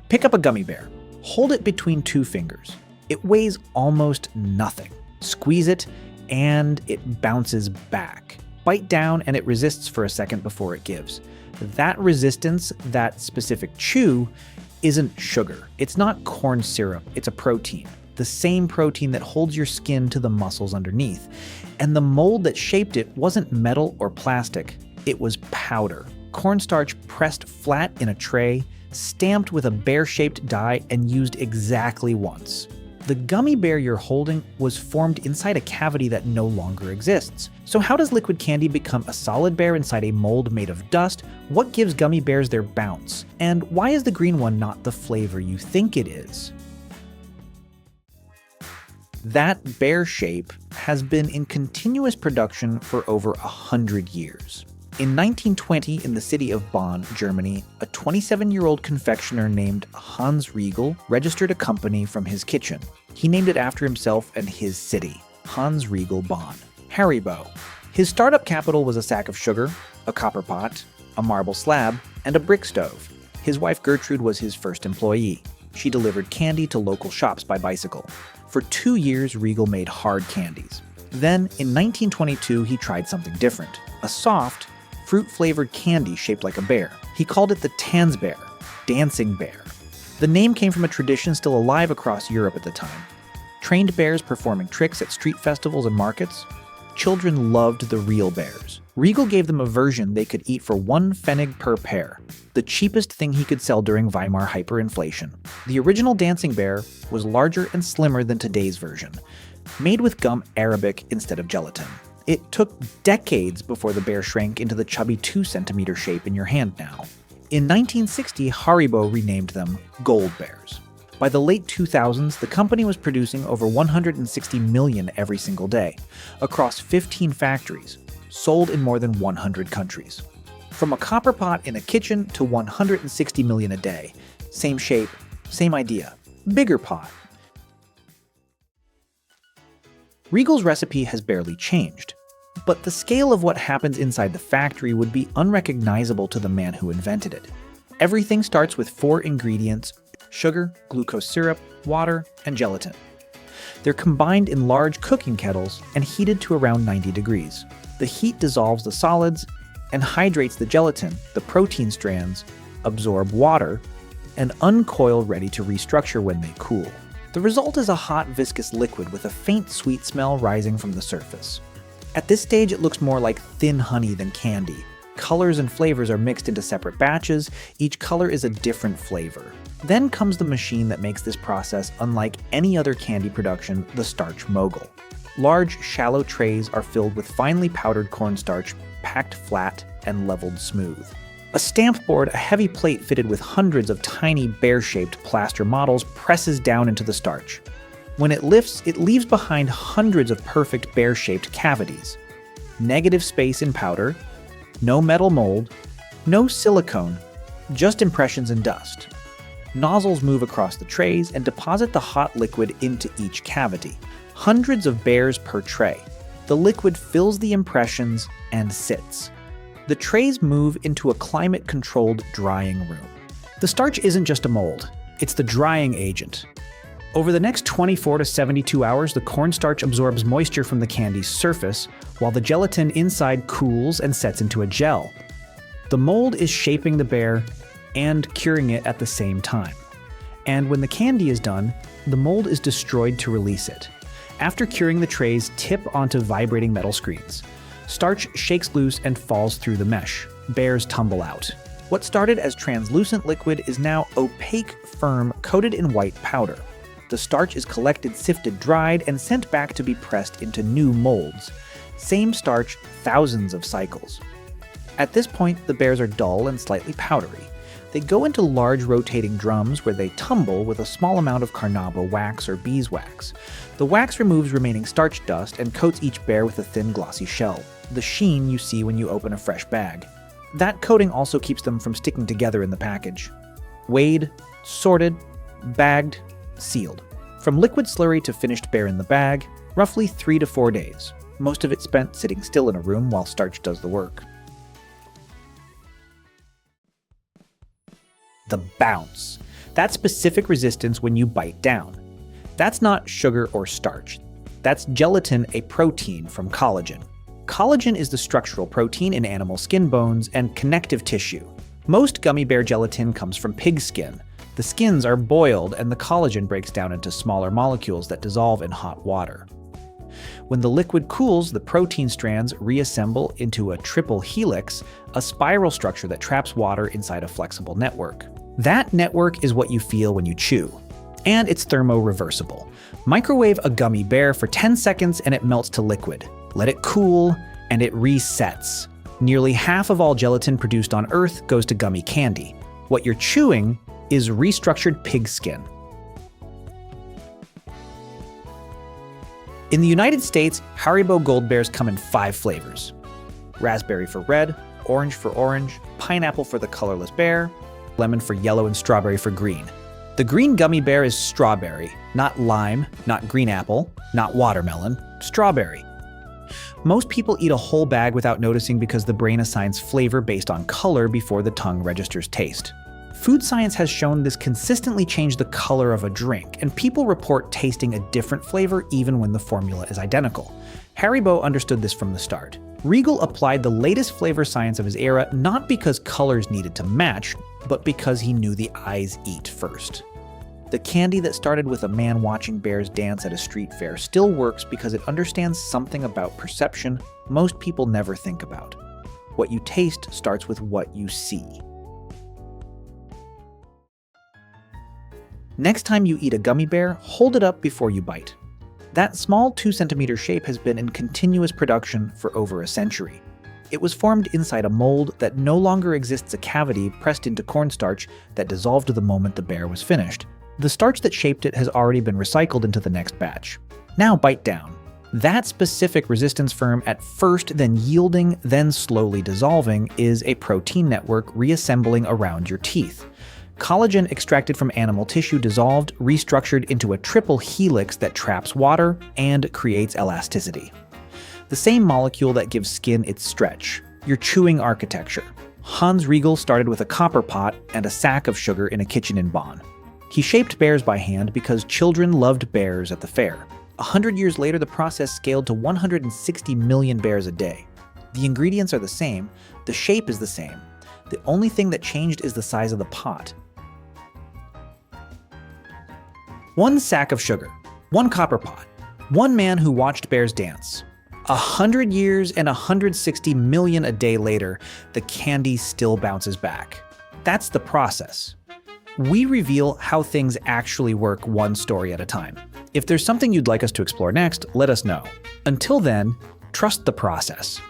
Pick up a gummy bear. Hold it between two fingers. It weighs almost nothing. Squeeze it, and it bounces back. Bite down, and it resists for a second before it gives. That resistance, that specific chew, isn't sugar. It's not corn syrup, it's a protein. The same protein that holds your skin to the muscles underneath. And the mold that shaped it wasn't metal or plastic, it was powder. Cornstarch pressed flat in a tray, stamped with a bear-shaped die, and used exactly once. The gummy bear you're holding was formed inside a cavity that no longer exists. So how does liquid candy become a solid bear inside a mold made of dust? What gives gummy bears their bounce? And why is the green one not the flavor you think it is? That bear shape has been in continuous production for over 100 years. In 1920, in the city of Bonn, Germany, a 27-year-old confectioner named Hans Riegel registered a company from his kitchen. He named it after himself and his city, Hans Riegel Bonn. Haribo. His startup capital was a sack of sugar, a copper pot, a marble slab, and a brick stove. His wife Gertrude was his first employee. She delivered candy to local shops by bicycle. For 2 years, Riegel made hard candies. Then, in 1922, he tried something different, a soft, fruit-flavored candy shaped like a bear. He called it the Tanzbeer, dancing bear. The name came from a tradition still alive across Europe at the time. Trained bears performing tricks at street festivals and markets. Children loved the real bears. Riegel gave them a version they could eat for 1 pfennig per pair, the cheapest thing he could sell during Weimar hyperinflation. The original dancing bear was larger and slimmer than today's version, made with gum arabic instead of gelatin. It took decades before the bear shrank into the chubby 2-centimeter shape in your hand now. In 1960, Haribo renamed them Gold Bears. By the late 2000s, the company was producing over 160 million every single day, across 15 factories, sold in more than 100 countries. From a copper pot in a kitchen to 160 million a day. Same shape, same idea. Bigger pot. Riegel's recipe has barely changed, but the scale of what happens inside the factory would be unrecognizable to the man who invented it. Everything starts with 4 ingredients: sugar, glucose syrup, water, and gelatin. They're combined in large cooking kettles and heated to around 90 degrees. The heat dissolves the solids and hydrates the gelatin. The protein strands absorb water and uncoil, ready to restructure when they cool. The result is a hot, viscous liquid with a faint sweet smell rising from the surface. At this stage, it looks more like thin honey than candy. Colors and flavors are mixed into separate batches. Each color is a different flavor. Then comes the machine that makes this process unlike any other candy production, the starch mogul. Large, shallow trays are filled with finely powdered cornstarch, packed flat and leveled smooth. A stamp board, a heavy plate fitted with hundreds of tiny bear-shaped plaster models, presses down into the starch. When it lifts, it leaves behind hundreds of perfect bear-shaped cavities. Negative space in powder, no metal mold, no silicone, just impressions and dust. Nozzles move across the trays and deposit the hot liquid into each cavity. Hundreds of bears per tray. The liquid fills the impressions and sits. The trays move into a climate-controlled drying room. The starch isn't just a mold, it's the drying agent. Over the next 24 to 72 hours, the cornstarch absorbs moisture from the candy's surface, while the gelatin inside cools and sets into a gel. The mold is shaping the bear and curing it at the same time. And when the candy is done, the mold is destroyed to release it. After curing, the trays tip onto vibrating metal screens. Starch shakes loose and falls through the mesh. Bears tumble out. What started as translucent liquid is now opaque, firm, coated in white powder. The starch is collected, sifted, dried, and sent back to be pressed into new molds. Same starch, thousands of cycles. At this point, the bears are dull and slightly powdery. They go into large rotating drums where they tumble with a small amount of carnauba wax or beeswax. The wax removes remaining starch dust and coats each bear with a thin glossy shell, the sheen you see when you open a fresh bag. That coating also keeps them from sticking together in the package. Weighed, sorted, bagged, sealed. From liquid slurry to finished bear in the bag, roughly 3 to 4 days. Most of it spent sitting still in a room while starch does the work. The bounce. That's specific resistance when you bite down. That's not sugar or starch. That's gelatin, a protein from collagen. Collagen is the structural protein in animal skin bones and connective tissue. Most gummy bear gelatin comes from pig skin. The skins are boiled and the collagen breaks down into smaller molecules that dissolve in hot water. When the liquid cools, the protein strands reassemble into a triple helix, a spiral structure that traps water inside a flexible network. That network is what you feel when you chew. And it's thermo-reversible. Microwave a gummy bear for 10 seconds and it melts to liquid. Let it cool, and it resets. Nearly half of all gelatin produced on Earth goes to gummy candy. What you're chewing is restructured pig skin. In the United States, Haribo Gold Bears come in 5 flavors. Raspberry for red, orange for orange, pineapple for the colorless bear, lemon for yellow, and strawberry for green. The green gummy bear is strawberry, not lime, not green apple, not watermelon, strawberry. Most people eat a whole bag without noticing because the brain assigns flavor based on color before the tongue registers taste. Food science has shown this consistently change the color of a drink, and people report tasting a different flavor even when the formula is identical. Haribo understood this from the start. Regal applied the latest flavor science of his era not because colors needed to match, but because he knew the eyes eat first. The candy that started with a man watching bears dance at a street fair still works because it understands something about perception most people never think about. What you taste starts with what you see. Next time you eat a gummy bear, hold it up before you bite. That small 2-centimeter shape has been in continuous production for over a century. It was formed inside a mold that no longer exists, a cavity pressed into cornstarch that dissolved the moment the bear was finished. The starch that shaped it has already been recycled into the next batch. Now bite down. That specific resistance firm at first, then yielding, then slowly dissolving, is a protein network reassembling around your teeth. Collagen extracted from animal tissue dissolved, restructured into a triple helix that traps water and creates elasticity. The same molecule that gives skin its stretch, your chewing architecture. Hans Riegel started with a copper pot and a sack of sugar in a kitchen in Bonn. He shaped bears by hand because children loved bears at the fair. 100 years later, the process scaled to 160 million bears a day. The ingredients are the same, the shape is the same. The only thing that changed is the size of the pot. 1 sack of sugar, 1 copper pot, 1 man who watched bears dance. 100 years and 160 million a day later, the candy still bounces back. That's the process. We reveal how things actually work one story at a time. If there's something you'd like us to explore next, let us know. Until then, trust the process.